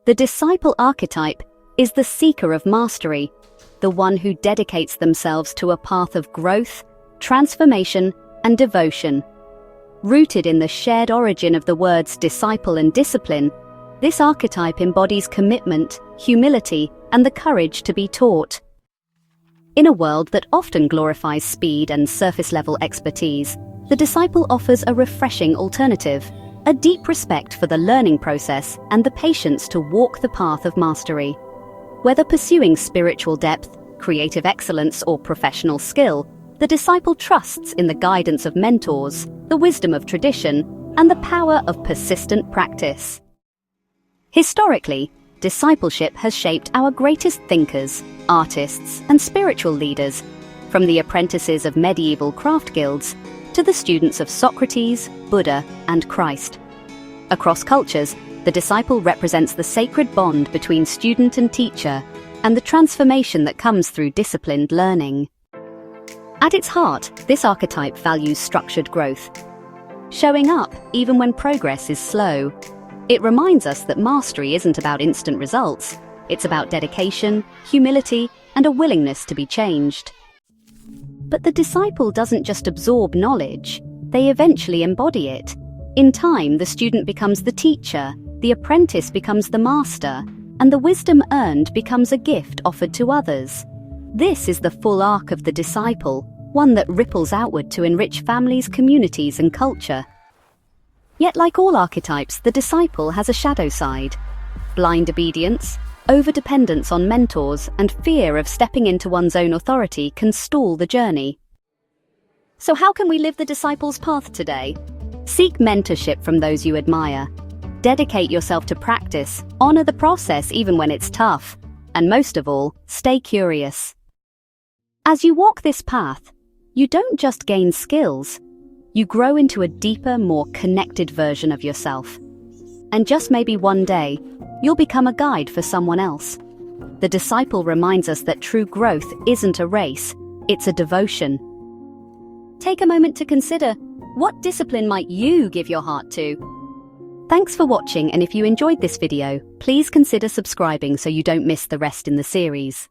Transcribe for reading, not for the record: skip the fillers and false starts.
The disciple archetype is the seeker of mastery, the one who dedicates themselves to a path of growth, transformation, and devotion. Rooted in the shared origin of the words disciple and discipline, this archetype embodies commitment, humility, and the courage to be taught. In a world that often glorifies speed and surface-level expertise, the disciple offers a refreshing alternative, a deep respect for the learning process and the patience to walk the path of mastery. Whether pursuing spiritual depth, creative excellence, or professional skill, the disciple trusts in the guidance of mentors, the wisdom of tradition, and the power of persistent practice. Historically, discipleship has shaped our greatest thinkers, artists, and spiritual leaders, from the apprentices of medieval craft guilds to the students of Socrates, Buddha, and Christ. Across cultures, the disciple represents the sacred bond between student and teacher and the transformation that comes through disciplined learning. At its heart, this archetype values structured growth, showing up even when progress is slow. It reminds us that mastery isn't about instant results. It's about dedication, humility, and a willingness to be changed. But the disciple doesn't just absorb knowledge, they eventually embody it. In time, the student becomes the teacher, the apprentice becomes the master, and the wisdom earned becomes a gift offered to others. This is the full arc of the disciple, one that ripples outward to enrich families, communities, and culture. Yet, like all archetypes, the disciple has a shadow side. Blind obedience, overdependence on mentors, and fear of stepping into one's own authority can stall the journey. So how can we live the disciple's path today? Seek mentorship from those you admire. Dedicate yourself to practice, honor the process even when it's tough, and most of all, stay curious. As you walk this path, you don't just gain skills, you grow into a deeper, more connected version of yourself. And just maybe one day, you'll become a guide for someone else. The disciple reminds us that true growth isn't a race, it's a devotion. Take a moment to consider, what discipline might you give your heart to? Thanks for watching, and if you enjoyed this video, please consider subscribing so you don't miss the rest in the series.